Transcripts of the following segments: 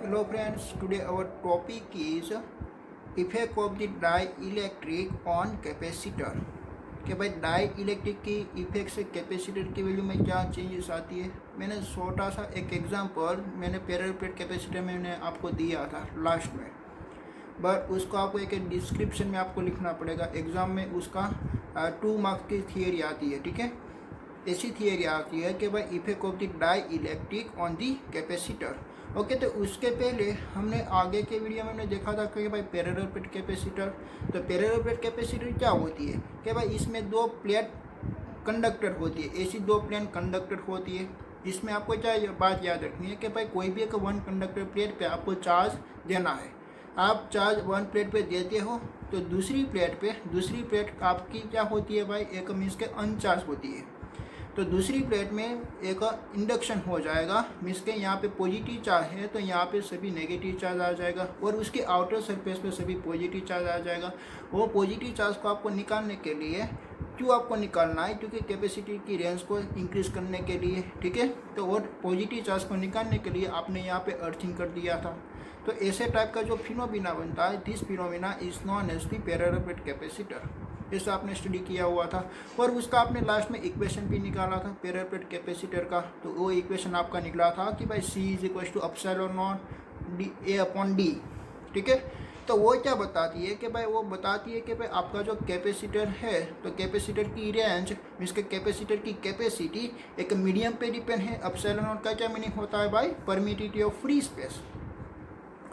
Hello friends, today our topic is effect of the dielectric on capacitor। कि भाई die electric की effect से capacitor की value में क्या चेंजेस आती है। मैंने छोटा सा एक एग्जांपल मैंने पैरेलल प्लेट कैपेसिटर में मैंने आपको दिया था लास्ट में, बट उसको आपको एक डिस्क्रिप्शन में आपको लिखना पड़ेगा। एग्ज़ाम में उसका 2 मार्क्स की थियरी आती है, ठीक है। ऐसी थियरी आती है कि भाई effect of the dielectric on the capacitor. Okay, तो उसके पहले हमने आगे के वीडियो में हमने देखा था कि भाई पैरेलल प्लेट कैपेसिटर। तो पैरेलल प्लेट कैपेसिटर क्या होती है कि भाई इसमें दो प्लेट कंडक्टर होती है, ऐसी दो प्लेन कंडक्टर होती है। इसमें आपको क्या बात याद रखनी है कि भाई कोई भी एक वन कंडक्टर प्लेट पे आपको चार्ज देना है। आप चार्ज वन प्लेट पे देते हो तो दूसरी प्लेट आपकी क्या होती है भाई, एक मीन्स के अनचार्ज होती है। तो दूसरी प्लेट में एक इंडक्शन हो जाएगा, मीन्स के यहाँ पे पॉजिटिव चार्ज है तो यहाँ पे सभी नेगेटिव चार्ज आ जाएगा और उसके आउटर सरफेस पे सभी पॉजिटिव चार्ज आ जाएगा। वो पॉजिटिव चार्ज को आपको निकालने के लिए क्यों आपको निकालना है, क्योंकि कैपेसिटी की रेंज को इंक्रीज करने के लिए, ठीक है। तो और पॉजिटिव चार्ज को निकालने के लिए आपने यहाँ पे अर्थिंग कर दिया था। तो ऐसे टाइप का जो फिनोमिना बनता है, this phenomena is known as the parallel plate capacitor. ऐसा आपने स्टडी किया हुआ था और उसका आपने लास्ट में इक्वेशन भी निकाला था पैरेलल प्लेट कैपेसिटर का। तो वो इक्वेशन आपका निकला था कि भाई C is equal to epsilon not A upon D, ठीक है। तो वो क्या बताती है कि भाई, वो बताती है कि भाई आपका जो कैपेसिटर है तो कैपेसिटर की रेंज मीन्स के कैपेसिटर की कैपेसिटी एक मीडियम पे डिपेंड है। एप्सिलॉन नॉट का क्या मीनिंग होता है भाई, परमिटिविटी ऑफ फ्री स्पेस।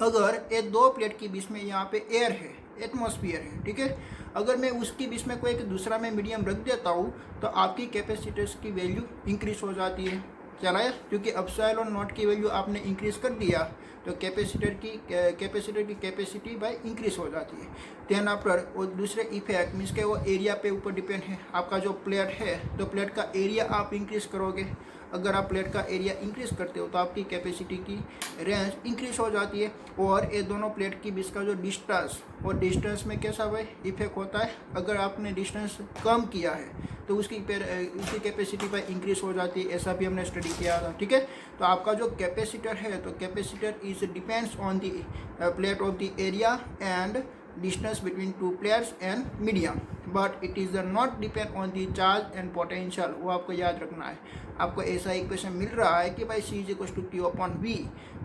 अगर ये दो प्लेट के बीच में यहाँ पे एयर है, एटमॉस्फेयर है, ठीक है। अगर मैं उसके बीच में कोई एक दूसरा में मीडियम रख देता हूँ तो आपकी कैपेसिटर्स की वैल्यू इंक्रीज हो जाती है। चला है, क्योंकि एप्सिलॉन नॉट की वैल्यू आपने इंक्रीज कर दिया तो कैपेसिटर की कैपेसिटी भाई इंक्रीज हो जाती है। देन आफ्टर और दूसरे इफेक्ट मीन्स के वो एरिया पे ऊपर डिपेंड है। आपका जो प्लेट है तो प्लेट का एरिया आप इंक्रीज करोगे। अगर आप प्लेट का एरिया इंक्रीज करते हो तो आपकी कैपेसिटी की रेंज इंक्रीज हो जाती है। और ये दोनों प्लेट के बीच का जो डिस्टेंस, और डिस्टेंस में कैसा भाई इफेक्ट होता है, अगर आपने डिस्टेंस कम किया है तो उसकी कैपेसिटी पर इंक्रीज हो जाती है। ऐसा भी हमने स्टडी किया था, ठीक है। तो आपका जो कैपेसिटर है तो capacitor is depends on the plate of the area and distance between two plates and medium, but it is not depend on the charge and potential। वो आपको याद रखना है। आपको ऐसा इक्वेशन मिल रहा है कि भाई C is equal to Q upon V,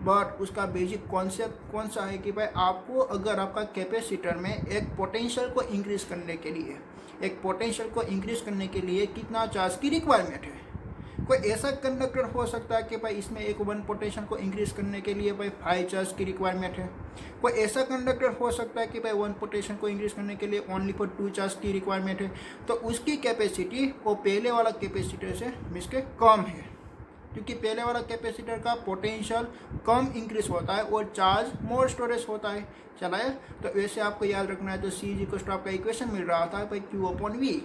but उसका बेसिक कॉन्सेप्ट कौन सा है कि भाई आपको अगर आपका कैपेसिटर में एक पोटेंशियल को इंक्रीज करने के लिए कितना चार्ज की रिक्वायरमेंट है। कोई ऐसा कंडक्टर हो सकता है कि भाई इसमें एक वन पोटेंशियल को इंक्रीज करने के लिए भाई 5 चार्ज की रिक्वायरमेंट है। कोई ऐसा कंडक्टर हो सकता है कि भाई वन पोटेंशियल को इंक्रीज करने के लिए ओनली फॉर 2 चार्ज की रिक्वायरमेंट है। तो उसकी कैपेसिटी वो पहले वाला कैपेसिटर से मीन्स के कम है, क्योंकि पहले वाला कैपेसिटर का पोटेंशियल कम इंक्रीज होता है और चार्ज मोर स्टोरेज होता है। चला है, तो वैसे आपको याद रखना है। तो C इज इक्वल टू आपका इक्वेशन मिल रहा था भाई Q upon V,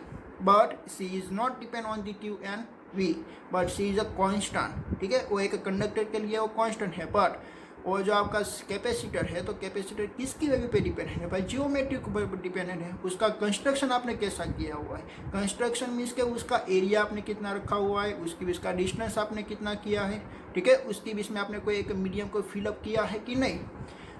but C is not depend on the Q and V, but C is a constant, ठीक है। वो एक कंडक्टर के लिए वो कांस्टेंट है, बट वो जो आपका कैपेसिटर है तो कैपेसिटर किसकी वैल्यू पे डिपेंडेंट है भाई, जियोमेट्री के ऊपर डिपेंडेंट है। उसका कंस्ट्रक्शन आपने कैसा किया हुआ है। कंस्ट्रक्शन मीन्स के उसका एरिया आपने कितना रखा हुआ है, उसके बीच का डिस्टेंस आपने कितना किया है, ठीक है। उसके बीच में आपने कोई एक मीडियम को फिलअप किया है कि नहीं।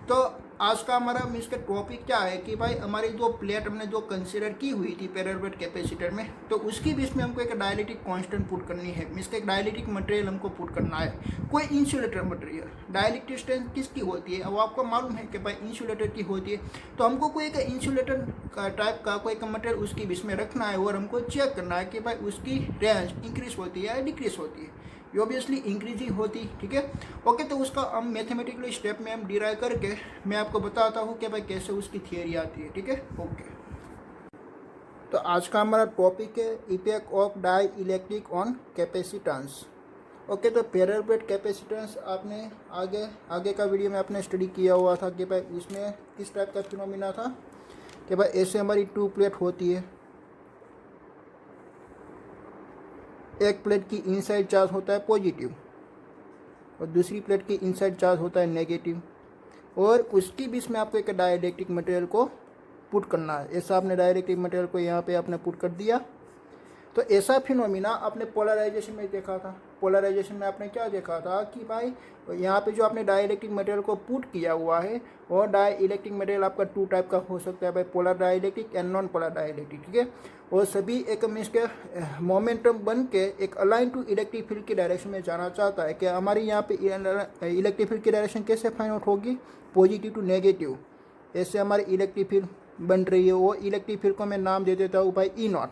तो आज का हमारा मीन्स का टॉपिक क्या है कि भाई हमारी जो प्लेट हमने जो कंसीडर की हुई थी पैरेलल प्लेट कैपेसिटर में, तो उसके बीच में हमको एक डायलेक्ट्रिक कांस्टेंट पुट करनी है। मीन्स का एक डायलेक्ट्रिक मटेरियल हमको पुट करना है, कोई इंसुलेटर मटेरियल। डायलेक्ट्रिक स्ट्रेंथ किसकी होती है वो आपको मालूम है कि भाई इंसुलेटर की होती है। तो हमको कोई एक इंसुलेटर टाइप का कोई एक मटेरियल उसके बीच में रखना है और हमको चेक करना है कि भाई उसकी रेंज इंक्रीज होती है या डिक्रीज होती है। ऑब्वियसली इंक्रीजिंग होती, ठीक है। ओके, तो उसका हम मैथमेटिकली स्टेप में हम डिराइव करके मैं आपको बताता हूँ कि भाई कैसे उसकी थियरी आती है, ठीक है। ओके, तो आज का हमारा टॉपिक है effect of dielectric on capacitance. Okay, तो पैरेलल प्लेट कैपेसिटेंस आपने आगे का वीडियो में आपने स्टडी किया हुआ था कि भाई उसमें किस टाइप का फिनोमिना था कि भाई ऐसे हमारी 2 प्लेट होती है। एक प्लेट की इनसाइड चार्ज होता है पॉजिटिव और दूसरी प्लेट की इनसाइड चार्ज होता है नेगेटिव, और उसके बीच में आपको एक डाइलेक्ट्रिक मटेरियल को पुट करना है। ऐसा आपने डाइलेक्ट्रिक मटेरियल को यहाँ पे आपने पुट कर दिया। तो ऐसा फिनोमिना आपने पोलराइजेशन में देखा था। पोलराइजेशन में आपने क्या देखा था कि भाई यहाँ पे जो आपने डाइलेक्ट्रिक मटेरियल को पुट किया हुआ है और डाइलेक्ट्रिक मटेरियल आपका 2 टाइप का हो सकता है भाई, polar dielectric and non polar dielectric, ठीक है। और सभी एक मीन्स के मोमेंटम बन के एक अलाइन टू इलेक्ट्रिक फील्ड की डायरेक्शन में जाना चाहता है कि हमारी यहाँ पे इलेक्ट्रिक फील्ड की डायरेक्शन कैसे फाइंड आउट होगी, पॉजिटिव टू नेगेटिव, ऐसे हमारी इलेक्ट्रिक फील्ड बन रही है। वो इलेक्ट्रिक फील्ड को मैं नाम दे देता हूँ भाई E0,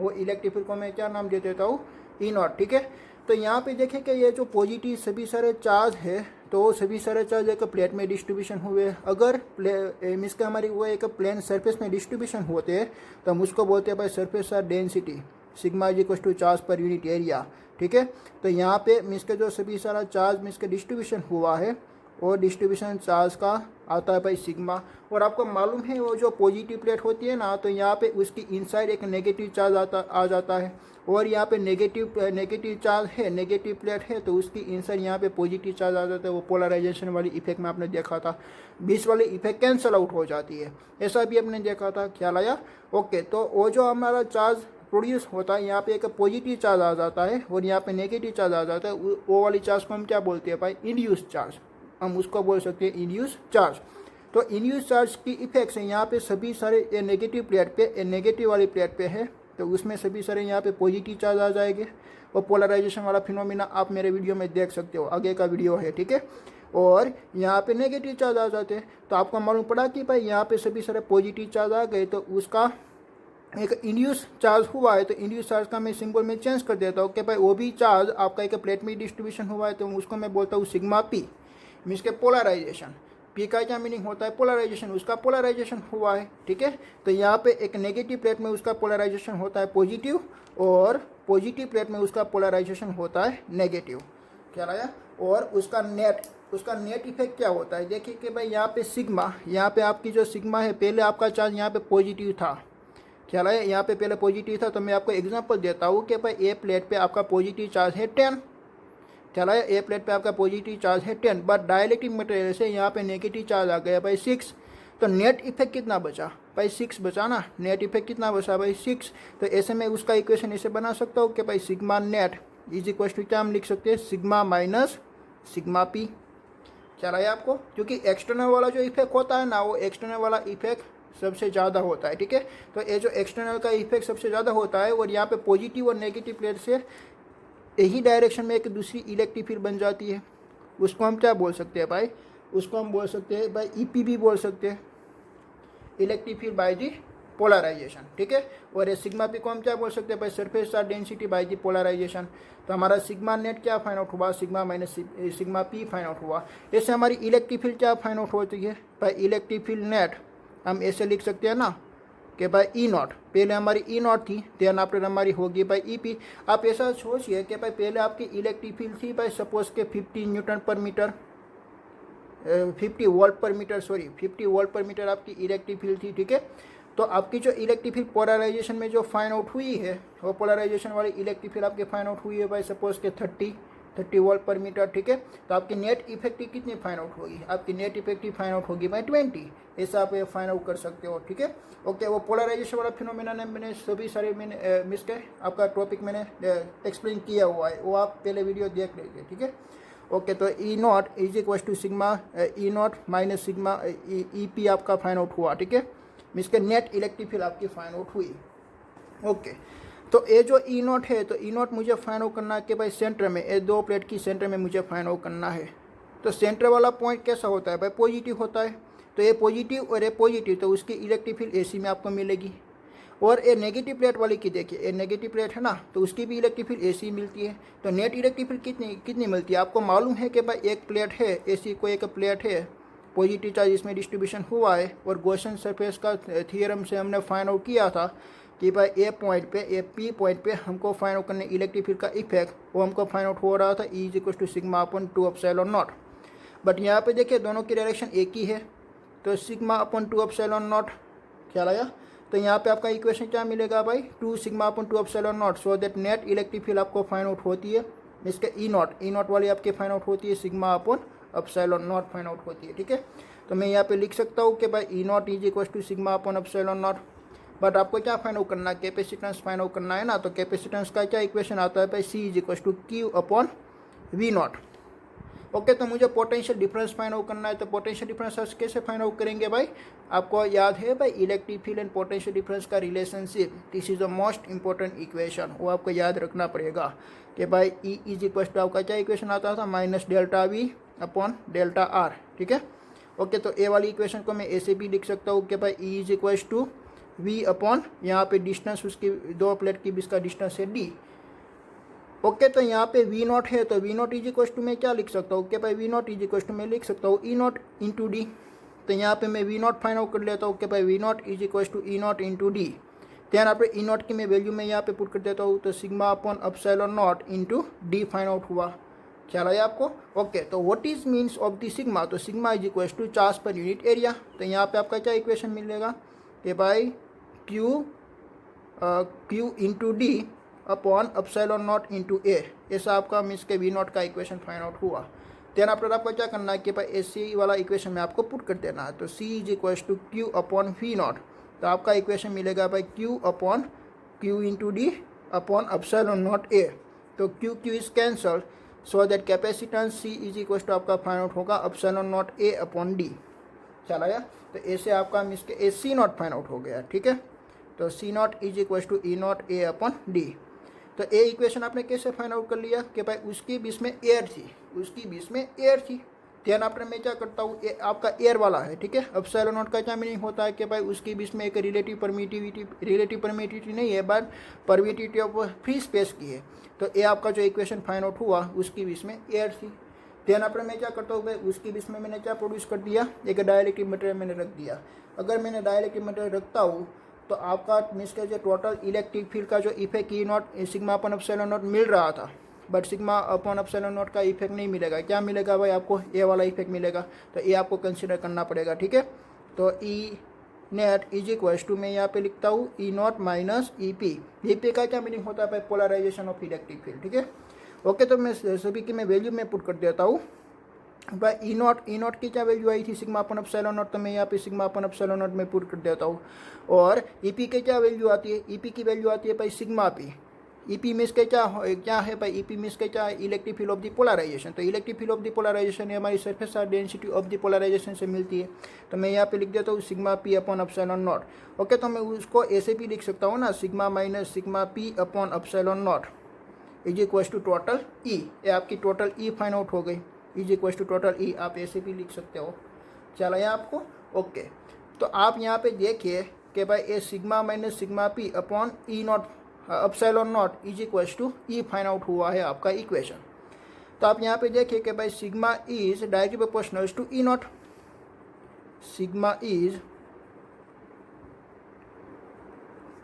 वो इलेक्ट्रिक फील्ड को मैं क्या नाम दे देता हूँ E0, ठीक है। तो यहाँ पे देखें कि ये जो पॉजिटिव सभी सारे चार्ज है, तो सभी सारे चार्ज एक प्लेट में डिस्ट्रीब्यूशन हुए। अगर मीन्स का हमारी वो एक प्लेन सरफेस में डिस्ट्रीब्यूशन होते हैं तो हम उसको बोलते हैं भाई surface area density, sigma is equal to charge per unit area, ठीक है। तो यहाँ पे मीन्स के जो सभी सारा चार्ज मीन्स के डिस्ट्रीब्यूशन हुआ है और डिस्ट्रीब्यूशन चार्ज का आता है भाई सिग्मा। और आपको मालूम है वो जो पॉजिटिव प्लेट होती है ना, तो यहाँ पे उसकी इनसाइड एक नेगेटिव चार्ज आ जाता है, और यहाँ पे नेगेटिव चार्ज है, नेगेटिव प्लेट है, तो उसकी इनसाइड यहाँ पे पॉजिटिव चार्ज आ जाता है। वो पोलराइजेशन वाली इफेक्ट में आपने देखा था, बीच वाली इफेक्ट कैंसिल आउट हो जाती है, ऐसा भी आपने देखा था, ख्याल आया। ओके, तो वो जो हमारा चार्ज प्रोड्यूस होता है, यहाँ पे एक पॉजिटिव चार्ज आ जाता है और यहाँ पे नेगेटिव चार्ज आ जाता है, वो वाली चार्ज को हम क्या बोलते हैं भाई, इंड्यूस चार्ज, हम उसको बोल सकते हैं इंड्यूस चार्ज। तो इंड्यूस चार्ज की इफेक्ट है यहाँ पे सभी सारे ये नेगेटिव प्लेट पे, ये नेगेटिव वाली प्लेट पे है, तो उसमें सभी सारे यहाँ पे पॉजिटिव चार्ज आ जाएंगे। और पोलराइजेशन वाला फिनोमिना आप मेरे वीडियो में देख सकते हो, आगे का वीडियो है, ठीक है। और यहाँ पे नेगेटिव चार्ज आ जाते हैं, तो आपको मालूम पड़ा कि भाई यहाँ पे सभी सारे पॉजिटिव चार्ज आ गए, तो उसका एक इंड्यूस चार्ज हुआ है। तो इंड्यूस चार्ज का मैं सिंबल में चेंज कर देता हूँ कि भाई वो भी चार्ज आपका एक प्लेट में डिस्ट्रीब्यूशन हुआ है, तो उसको मैं बोलता हूँ सिग्मा पी, मीन्स के पोलराइजेशन। पी का क्या मीनिंग होता है, पोलराइजेशन, उसका पोलराइजेशन हुआ है, ठीक है। तो यहाँ पे एक नेगेटिव प्लेट में उसका पोलराइजेशन होता है पॉजिटिव, और पॉजिटिव प्लेट में उसका पोलराइजेशन होता है नेगेटिव, क्या आया। और उसका नेट इफेक्ट क्या होता है, देखिए कि भाई यहाँ पे सिग्मा, यहाँ पे आपकी जो सिग्मा है, पहले आपका चार्ज यहाँ पे पॉजिटिव था, ख्याल आया, यहाँ पे पहले पॉजिटिव था। तो मैं आपको एग्जांपल देता हूँ कि भाई ए प्लेट पे आपका पॉजिटिव चार्ज है 10, चला ए प्लेट पे आपका पॉजिटिव चार्ज है 10, बट डाइलेक्ट्रिक मटेरियल से यहाँ पे नेगेटिव चार्ज आ गया भाई 6, तो नेट इफेक्ट कितना बचा भाई 6 बचा ना, नेट इफेक्ट कितना बचा भाई 6। तो ऐसे में उसका इक्वेशन ऐसे बना सकता हूँ कि भाई sigma net is equal to क्या हम लिख सकते हैं, सिग्मा माइनस सिग्मा पी, चला है आपको, क्योंकि एक्सटर्नल वाला जो इफेक्ट होता है ना, वो एक्सटर्नल वाला इफेक्ट सबसे ज़्यादा होता है, ठीक है। तो ये जो एक्सटर्नल का इफेक्ट सबसे ज़्यादा होता है, और यहाँ पे पॉजिटिव और नेगेटिव प्लेट से यही डायरेक्शन में एक दूसरी इलेक्ट्रिक फील्ड बन जाती है, उसको हम क्या बोल सकते हैं भाई, उसको हम बोल सकते हैं भाई ईपी भी बोल सकते हैं, electric field by the polarization, ठीक है। और ये सिग्मा पी को हम क्या बोल सकते हैं भाई, surface charge density by the polarization. तो हमारा सिग्मा नेट क्या फाइंड आउट हुआ, sigma minus sigma P find out हुआ। ऐसे हमारी इलेक्ट्रिक फील्ड क्या फाइंड आउट होती है भाई, इलेक्ट्रिक फील्ड नेट हम ऐसे लिख सकते हैं ना कि भाई E0, पहले हमारी E0 थी, देन आफ्टर हमारी होगी भाई EP। आप ऐसा सोचिए कि भाई पहले आपकी इलेक्ट्रिक फील्ड थी भाई सपोज के 50 न्यूटन पर मीटर, 50 वोल्ट पर मीटर, सॉरी 50 वोल्ट पर मीटर आपकी इलेक्ट्रिक फील्ड थी, ठीक है। तो आपकी जो इलेक्ट्रिक फील्ड पोलराइजेशन में जो फाइंड आउट हुई है, वो पोलराइजेशन वाली इलेक्ट्रिक फील्ड आपके फाइंड आउट हुई है भाई सपोज के 30 वोल्ट पर मीटर, ठीक है। तो आपकी नेट इफेक्टिव कितनी फाइंड आउट होगी, आपकी नेट इफेक्टिव फाइंड आउट होगी भाई 20, ऐसा आप फाइंड आउट कर सकते हो, ठीक है। ओके, वो पोलराइजेशन वाला फिनोमेना ने मैंने सभी सारे मैंने मिस के आपका टॉपिक मैंने एक्सप्लेन किया हुआ है, वो आप पहले वीडियो देख लीजिए, ठीक है। ओके, तो E0 is equal to sigma E0 minus sigma EP आपका फाइंड आउट हुआ, ठीक है। मिस के नेट इलेक्ट्रिक फील्ड आपकी फाइंड आउट हुई। ओके, तो ये जो E0 है, तो E0 मुझे फाइंड आउट करना है कि भाई सेंटर में, ये दो प्लेट की सेंटर में मुझे फाइंड आउट करना है। तो सेंटर वाला पॉइंट कैसा होता है भाई, पॉजिटिव होता है, तो ये पॉजिटिव और ये पॉजिटिव, तो उसकी इलेक्ट्रिक फील्ड AC में आपको मिलेगी। और ये नेगेटिव प्लेट वाली की देखिए, ये नेगेटिव प्लेट है ना, तो उसकी भी इलेक्ट्रिक फील्ड AC मिलती है। तो नेट इलेक्ट्रिक फील्ड कितनी मिलती है, आपको मालूम है कि भाई एक प्लेट है AC, को एक प्लेट है, पॉजिटिव चार्ज इसमें डिस्ट्रीब्यूशन हुआ है, और गॉसियन सरफेस का थियरम से हमने फाइंड आउट किया था कि भाई ए पॉइंट पे, ए पी पॉइंट पे हमको फाइंड आउट करने इलेक्ट्रिक फील्ड का इफेक्ट, वो हमको फाइंड आउट हो रहा था E is equal to sigma upon 2 epsilon not. But यहाँ पे देखिए दोनों की डायरेक्शन एक ही है, तो सिग्मा अपन 2 एप्सिलॉन नॉट, ख्याल आया। तो यहाँ पे आपका इक्वेशन क्या मिलेगा भाई, 2 sigma upon 2 epsilon not, so that net electric field आपको फाइंड आउट होती है, इसके E0 वाली आपके फाइंड आउट होती है, sigma upon epsilon not find out होती है, ठीक है। तो मैं यहाँ पे लिख सकता हूँ कि भाई E0 is equal to sigma upon epsilon not. But आपको क्या फाइंड आउट करना है, कैपेसिटेंस फाइंड आउट करना है ना। तो कैपेसिटेंस का क्या इक्वेशन आता है भाई, C is equal to Q upon V naught. Okay, तो मुझे पोटेंशियल डिफरेंस फाइंड आउट करना है। तो पोटेंशियल डिफरेंस कैसे फाइंड आउट करेंगे भाई, आपको याद है भाई electric field and potential difference का relationship, this is the most important equation, वो आपको याद रखना पड़ेगा कि भाई ई इज इक्वल टू आपका क्या इक्वेशन आता था, minus delta we upon delta R. ठीक है, ओके, तो ए वाली इक्वेशन को मैं ऐसे भी लिख सकता हूँ कि भाई E is equal to V upon, यहाँ पे डिस्टेंस उसकी दो प्लेट की बीच का डिस्टेंस है डी। ओके, तो यहाँ पे वी नॉट है, तो V not is equal to मैं क्या लिख सकता हूँ कि भाई V not is equal to मैं लिख सकता हूँ ई नॉट इंटू डी। तो यहाँ पे मैं वी नॉट फाइंड आउट कर लेता हूँ कि भाई V not is equal to E not into D. ध्यान आप ई नॉट की मैं वैल्यू में यहाँ पे पुट कर देता हूँ, तो sigma upon epsilon naught into D find out हुआ। ख्याल आया आपको। ओके, तो what is means of the sigma, तो sigma is equal to charge per unit area. तो यहाँ पे आपका क्या इक्वेशन मिलेगा कि भाई Q into D upon epsilon naught into A, ऐसा आपका मीन्स के वी नॉट का इक्वेशन फाइंड आउट हुआ। देन आफ्टर आपको क्या करना है कि भाई एसी वाला इक्वेशन में आपको पुट कर देना है। तो C is equal to Q upon V naught, तो आपका इक्वेशन मिलेगा भाई Q upon Q into D upon epsilon not A. तो Q Q is cancel, so that capacitance C is equal to आपका फाइंड आउट होगा epsilon not A upon D. चला गया, तो ऐसे आपका मीन्स के A C naught find out हो गया। ठीक है, तो C naught is equal to E not A upon D. तो ए इक्वेशन आपने कैसे फाइंड आउट कर लिया कि भाई उसकी बीच में एयर थी, उसकी बीच में एयर थी। ध्यान आफ्टर मैं क्या करता हूँ, आपका एयर वाला है। ठीक है, एप्सिलॉन नॉट का क्या मीनिंग होता है कि भाई उसके बीच में एक रिलेटिव परमिटिविटी नहीं है, but permittivity of free space की है। तो ए आपका जो इक्वेशन फाइंड आउट हुआ उसकी बीच में एयर थी। ध्यान आफ्टर मैं क्या करता हूँ भाई, उसके बीच में मैंने क्या प्रोड्यूस कर दिया, एक डाइलेक्ट्रिक मटेरियल मैंने रख दिया। अगर मैंने डाइलेक्ट्रिक मटेरियल रखता हूँ तो आपका मीन्स का जो टोटल इलेक्ट्रिक फील्ड का जो effect E not sigma upon epsilon naught मिल रहा था, but sigma upon epsilon naught का इफेक्ट नहीं मिलेगा। क्या मिलेगा भाई, आपको ए वाला इफेक्ट मिलेगा। तो ए आपको कंसिडर करना पड़ेगा। ठीक है, तो E net is equal to मैं यहाँ पे लिखता हूँ E naught minus E P. E P का क्या मीनिंग होता है भाई, पोलराइजेशन ऑफ इलेक्ट्रिक फील्ड। ठीक है, ओके, तो मैं सभी की मैं वैल्यू में पुट कर देता हूँ। भाई ई नॉट की क्या वैल्यू आई थी, सिग्मा अपन एप्सिलॉन नॉट, तो मैं यहाँ पे सिग्मा अपन एप्सिलॉन नॉट में पुट कर देता हूँ। और ई पी की क्या वैल्यू आती है, ई पी की वैल्यू आती है भाई sigma P. E P means के क्या है भाई, ई पी मीन्स के क्या है, electric field of the polarization. तो electric field of the polarization हमारी surface density of the polarization से मिलती है। तो मैं यहाँ पे लिख देता हूँ sigma P upon epsilon naught. Okay, तो मैं उसको ऐसे भी लिख सकता हूँ ना, sigma minus sigma P upon epsilon naught is equal to total E. ये आपकी टोटल ई फाइंड आउट हो गई, is equal to total E, आप ऐसे भी लिख सकते हो। चला है आपको। ओके, तो आप यहाँ पे देखिए कि भाई ए sigma minus sigma P upon E naught epsilon naught is equal to E find out हुआ है आपका इक्वेशन। तो आप यहाँ पे देखिए कि भाई sigma is directly proportional to E not, sigma is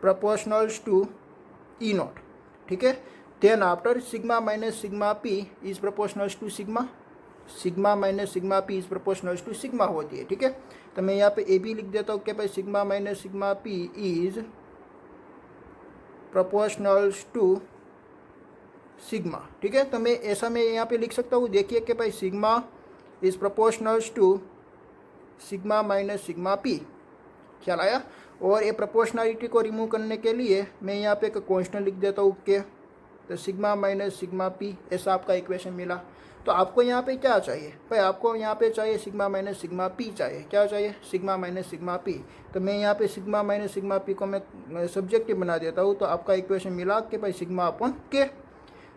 proportional to E not. ठीक है, then after sigma minus sigma P is proportional to sigma, sigma minus sigma P is proportional to sigma होती है। ठीक है, तो मैं यहाँ पे ए भी लिख देता हूँ कि भाई sigma minus sigma P is proportional to sigma. ठीक है, तो मैं ऐसा मैं यहाँ पे लिख सकता हूँ, देखिए कि भाई sigma is proportional to sigma minus sigma P. ख्याल आया। और ये प्रोपोर्शनलिटी को रिमूव करने के लिए मैं यहाँ पे एक कॉन्स्टेंट लिख देता हूँ के, तो सिग्मा माइनस सिग्मा पी, ऐसा आपका इक्वेशन मिला। तो आपको यहाँ पे क्या चाहिए भाई, आपको यहाँ पे चाहिए सिग्मा माइनस सिग्मा पी चाहिए। क्या चाहिए, सिग्मा माइनस सिग्मा पी। तो मैं यहाँ पे सिग्मा माइनस सिग्मा पी को मैं सब्जेक्टिव बना देता हूँ। तो आपका इक्वेशन मिला कि भाई सिग्मा अपॉन के।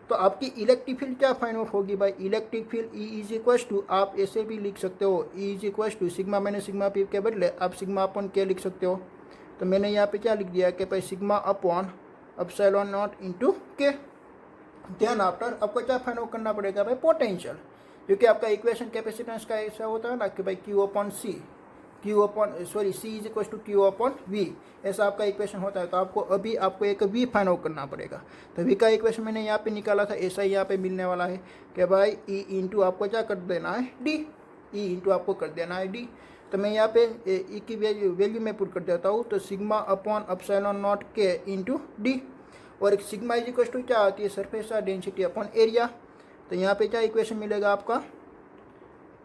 तो आपकी इलेक्ट्रिक फील्ड क्या फाइंड आउट होगी भाई, electric field E is equal to, आप ऐसे भी लिख सकते हो, E is equal to sigma minus sigma P के बदले आप सिग्मा अपॉन के लिख सकते हो। तो मैंने यहाँ पे क्या लिख दिया कि भाई sigma upon epsilon naught into के। ध्यान आफ्टर आपको क्या फाइंड आउट करना पड़ेगा भाई, पोटेंशियल, क्योंकि आपका इक्वेशन कैपेसिटेंस का ऐसा होता है ना कि भाई Q upon C, C is equal to Q upon V, ऐसा आपका इक्वेशन होता है। तो आपको एक वी फाइंड आउट करना पड़ेगा। तो वी का इक्वेशन मैंने यहाँ पे निकाला था, ऐसा ही यहाँ पे मिलने वाला है कि भाई ई इंटू आपको क्या कर देना है डी, ई इंटू आपको कर देना है डी। तो मैं यहाँ पे ई की वैल्यू में पुट कर देता हूँ, तो सिग्मा अपॉन एप्सिलॉन नॉट के इंटू डी। और एक सिग्मा इज इक्वल टू क्या आती है, सरफेस डेंसिटी अपॉन एरिया। तो यहाँ पे क्या इक्वेशन मिलेगा आपका,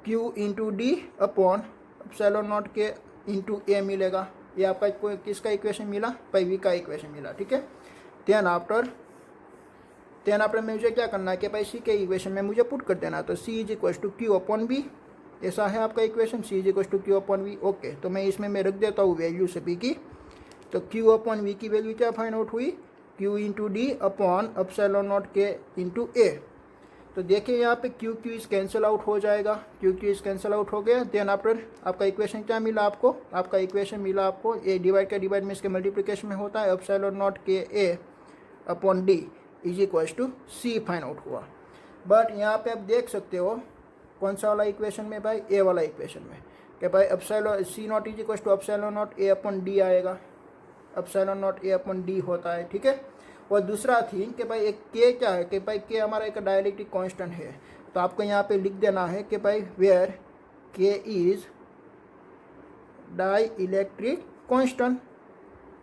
Q into D upon epsilon naught के इंटू ए मिलेगा। ये आपका किसका इक्वेशन मिला भाई, वी का इक्वेशन मिला, ठीक है। देन आफ्टर मुझे क्या करना है कि भाई सी के इक्वेशन में मुझे पुट कर देना, तो C is equal to Q upon B, ऐसा है आपका इक्वेशन, C is equal to Q upon V. Okay, तो मैं इसमें मैं रख देता हूँ वैल्यू सभी की। तो क्यू अपॉन वी की वैल्यू क्या फाइंड आउट हुई, Q into D upon epsilon naught के इंटू ए। तो देखिए यहाँ पे क्यू क्यू इस कैंसिल आउट हो जाएगा, क्यू क्यू इस कैंसिल आउट हो गया। देन आफ्टर आपका इक्वेशन क्या मिला आपको, आपका इक्वेशन मिला आपको ए डिवाइड का डिवाइड में इसके मल्टीप्लिकेशन में होता है, epsilon naught K A upon D is equal to C find out हुआ। बट यहाँ पे आप देख सकते हो कौन सा वाला इक्वेशन में भाई, ए वाला इक्वेशन में, कि भाई epsilon C naught is equal to epsilon not A upon D आएगा, epsilon not A upon D होता है, ठीक है। और दूसरा थिंग कि भाई एक के क्या है, कि भाई के हमारा एक डाइलेक्ट्रिक कांस्टेंट है, तो आपको यहाँ पे लिख देना है कि भाई वेयर के इज डाई इलेक्ट्रिक कांस्टेंट,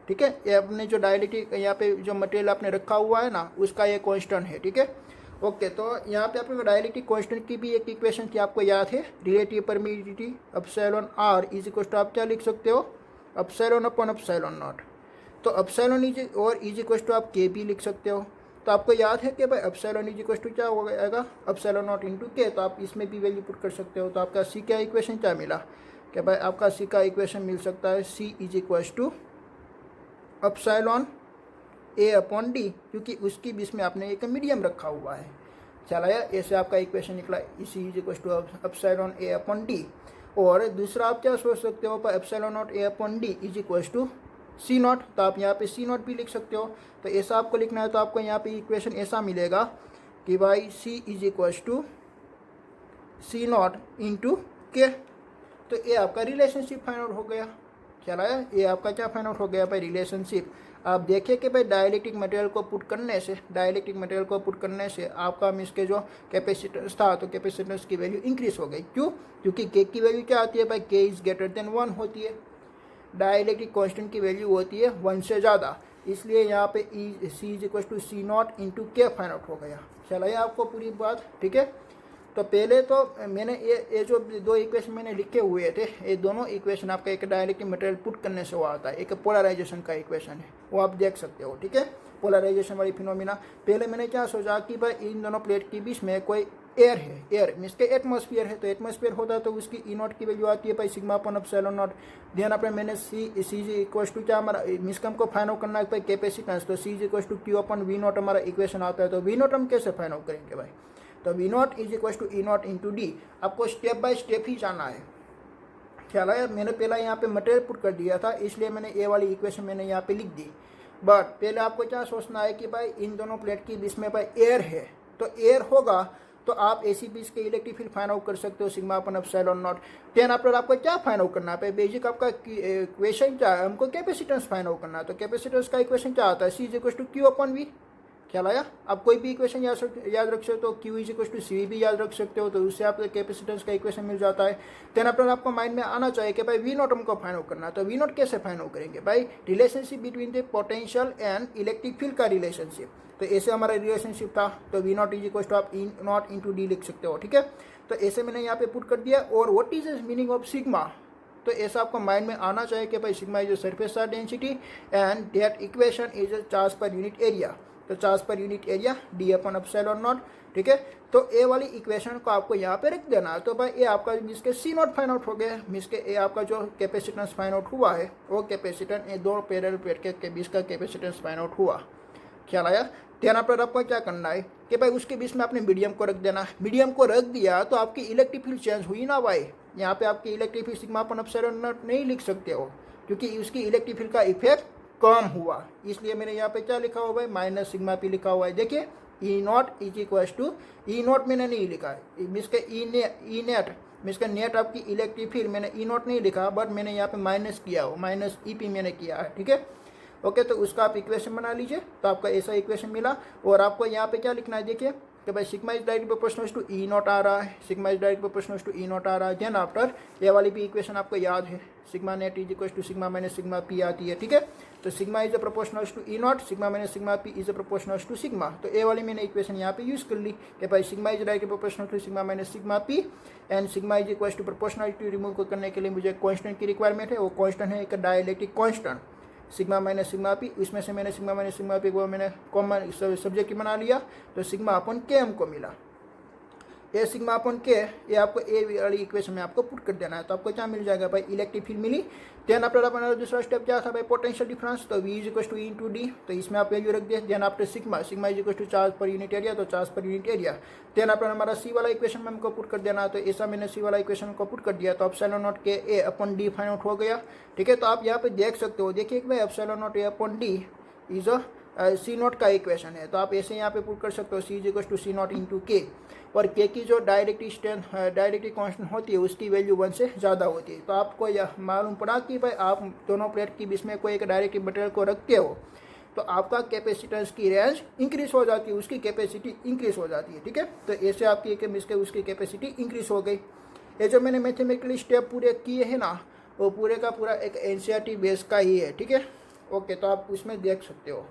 ठीक है। ये अपने जो डाइलेक्ट्रिक यहाँ पे जो मटेरियल आपने रखा हुआ है ना, उसका ये कांस्टेंट है, ठीक है। ओके, तो यहाँ पे आपने डाइलेक्ट्रिक कांस्टेंट की भी एक इक्वेशन थी, आपको याद है, relative permittivity epsilon R is equal to आप क्या लिख सकते हो, एप्सिलॉन अपॉन एप्सिलॉन नॉट। तो एप्सिलॉन इज और इज इक्वल टू आप के भी लिख सकते हो। तो आपको याद है कि भाई एप्सिलॉन इज इक्वल टू क्या हो जाएगा, एप्सिलॉन नॉट इंटू के, तो आप इसमें भी वैल्यू पुट कर सकते हो। तो आपका सी का इक्वेशन क्या मिला, कि भाई आपका सी का इक्वेशन मिल सकता है C is equal to epsilon A upon D, क्योंकि उसकी बीच में आपने एक मीडियम रखा हुआ है, चलाया, ऐसे आपका इक्वेशन निकला, इसी is equal to epsilon A upon D. और दूसरा आप क्या सोच सकते हो, epsilon not A upon D is equal to C not, तो आप यहाँ पे सी नॉट भी लिख सकते हो। तो ऐसा आपको लिखना है, तो आपको यहाँ पे इक्वेशन ऐसा मिलेगा कि भाई C is equal to C naught into K. तो ये आपका रिलेशनशिप फाइंड आउट हो गया, चलाया, ये आपका क्या फाइंड आउट हो गया भाई, रिलेशनशिप। आप देखिए कि भाई डाइलेक्ट्रिक मटेरियल को पुट करने से आपका इसके जो कैपेसिटेंस था, तो कैपेसिटेंस की वैल्यू इंक्रीज हो गई। क्यों, क्योंकि के की वैल्यू क्या आती है भाई, के इज ग्रेटर देन 1 होती है, डाइलेक्ट्रिक कांस्टेंट की वैल्यू होती है 1 से ज़्यादा, इसलिए यहाँ पे E C is equal to C naught into K find out हो गया। चलाइए आपको पूरी बात, ठीक है। तो पहले तो मैंने ये जो दो इक्वेशन मैंने लिखे हुए थे, ये दोनों इक्वेशन आपका एक डाइलेक्ट्रिक मटेरियल पुट करने से हुआ आता है, एक पोलराइजेशन का इक्वेशन है, वो आप देख सकते हो, ठीक है, पोलराइजेशन वाली फिनोमिना। पहले मैंने क्या सोचा कि भाई इन दोनों प्लेट के बीच में कोई एयर है, एयर मीन्स के एटमॉस्फेयर है, तो एटमॉस्फेयर होता है तो उसकी ई नॉट की वैल्यू आती है भाई सिग्मा अपॉन एप्सिलॉन नॉट। ध्यान अपने मैंने सी इज इक्वल टू क्या हमारा मीन्स का हमको फाइंड आउट करना है भाई कैपेसिटेंस, तो C is equal to Q upon V naught हमारा इक्वेशन आता है। तो वी नॉट हम कैसे फाइंड आउट करेंगे भाई, तो V not is equal to E not into D. आपको स्टेप बाय स्टेप ही जाना है, ख्याल आया। मैंने पहला यहाँ पे मटेरियल पुट कर दिया था, इसलिए मैंने ए वाली इक्वेशन मैंने यहाँ पे लिख दी। बट पहले आपको क्या सोचना है कि भाई इन दोनों प्लेट के बीच में भाई एयर है, तो एयर होगा तो आप एसी बीच के इलेक्ट्रिक फील्ड फाइंड आउट कर सकते हो sigma upon epsilon not. Ten after आपको क्या फाइंड आउट करना है, बेसिक आपका इक्वेशन क्या है, हमको कैपेसिटेंस फाइंड आउट करना है। तो कैपेसिटेंस का इक्वेशन क्या आता है, C is equal to Q upon V. ख्याल आया। आप कोई भी इक्वेशन याद रख सकते हो, क्यू इज इक्वल टू सी भी याद रख सकते हो, तो उससे आपको कैपेसिटेंस का इक्वेशन मिल जाता है। देन आफ्टर आपको माइंड में आना चाहिए कि भाई वी नॉट हमको फाइंड आउट करना है। तो वी नॉट कैसे फाइंड आउट करेंगे भाई, relationship between the potential and electric field का रिलेशनशिप। तो ऐसे हमारा रिलेशनशिप था, तो V not is equal to आप ई नॉट इंटू डी लिख सकते हो, ठीक है। तो ऐसे मैंने यहाँ पे पुट कर दिया। और what is the meaning of sigma, तो ऐसा आपको माइंड में आना चाहिए कि भाई sigma is a surface charge density and that equation is a charge per unit area. तो charge per unit area D upon epsilon naught, ठीक है। तो ए वाली इक्वेशन को आपको यहाँ पे रख देना है। तो भाई ए आपका मीन्स के सी नॉट फाइंड आउट हो गया, मीन्स के ए आपका जो कैपेसिटेंस फाइंड आउट हुआ है वो कैपेसिटेंस ए दो पैरेलल प्लेट के बीच का कैपेसिटेंस फाइंड आउट हुआ। ख्याल आया। ध्यान पर आपको क्या करना है कि भाई उसके बीच में आपने मीडियम को रख देना। मीडियम को रख दिया तो आपकी इलेक्ट्रिक फील्ड चेंज हुई ना भाई। यहाँ पे आपकी electric field sigma upon epsilon not नहीं लिख सकते हो, क्योंकि उसकी इलेक्ट्रिक फील्ड का इफेक्ट कम हुआ। इसलिए मैंने यहाँ पे क्या लिखा हुआ है, माइनस सिग्मा पी लिखा हुआ है। देखिए E naught is equal to, E naught मैंने नहीं लिखा है, मीन्स के ई नेट मीन्स का नेट आपकी इलेक्ट्रिक फील्ड मैंने ई नॉट नहीं लिखा, बट मैंने यहाँ पे माइनस किया हो, माइनस ई पी मैंने किया है, ठीक है। ओके, तो उसका आप इक्वेशन बना लीजिए। तो आपका ऐसा इक्वेशन मिला। और आपको यहाँ पे क्या लिखना है, देखिए कि भाई sigma is direct proportional to E naught आ रहा है, sigma is direct proportional to E naught आ रहा है। देन आफ्टर ये वाली भी इक्वेशन आपको याद है, sigma net is equal to sigma minus sigma P आती है, ठीक है। तो sigma is proportional to E not, sigma minus sigma P is proportional to sigma. तो ए वाली मैंने इक्वेशन यहाँ पे यूज कर ली कि भाई sigma is directly proportional to sigma minus sigma P and sigma is equal to proportionality remove करने के लिए मुझे कांस्टेंट की रिक्वायरमेंट है। वो कांस्टेंट है एक dielectric constant sigma minus sigma P. इसमें से मैंने सिग्मा माइनस सिग्मा पी को मैंने कॉमन सब्जेक्ट की बना लिया, तो सिग्मा अपन के हमको मिला। ए सिग्मा अपन के ये आपको ए वाली इक्वेशन में आपको पुट कर देना है। तो आपको क्या मिल जाएगा भाई, इलेक्ट्रिक फील्ड मिली। देन आफ्टर अपना दूसरा स्टेप क्या था भाई, पोटेंशियल डिफरेंस। तो V is equal to E into D, तो इसमें आप वैल्यू रख दिया। Then after sigma, sigma is equal to charge per unit area, तो charge per unit area. Then after हमारा सी वाला इक्वेशन में हमको पुट कर देना, तो ऐसा मैंने सी वाला इक्वेशन को पुट कर दिया। तो एप्सिलॉन नॉट के ए अपन डी फाइंड आउट हो गया। ठीक है, तो आप यहाँ पे देख सकते हो, देखिए भाई epsilon not A upon D is C not का इक्वेशन है। तो आप ऐसे यहाँ पे पुट कर सकते हो, C is equal to C naught into K. और के की जो डायरेक्टली स्ट्रेंथ डायरेक्टली कांस्टेंट होती है उसकी वैल्यू 1 से ज़्यादा होती है। तो आपको यह मालूम पड़ा कि भाई आप दोनों प्लेट के बीच में कोई एक डायरेक्ट मटेरियल को रखते हो तो आपका कैपेसिटेंस की रेंज इंक्रीज हो जाती है, उसकी कैपेसिटी इंक्रीज हो जाती है। ठीक है, तो ऐसे आपकी उसकी कैपेसिटी इंक्रीज हो गई। ये जो मैंने मैथमेटिकली स्टेप पूरे किए हैं ना, वो पूरे का पूरा एक एनसीईआरटी बेस का ही है। ठीक है, ओके, तो आप उसमें देख सकते हो।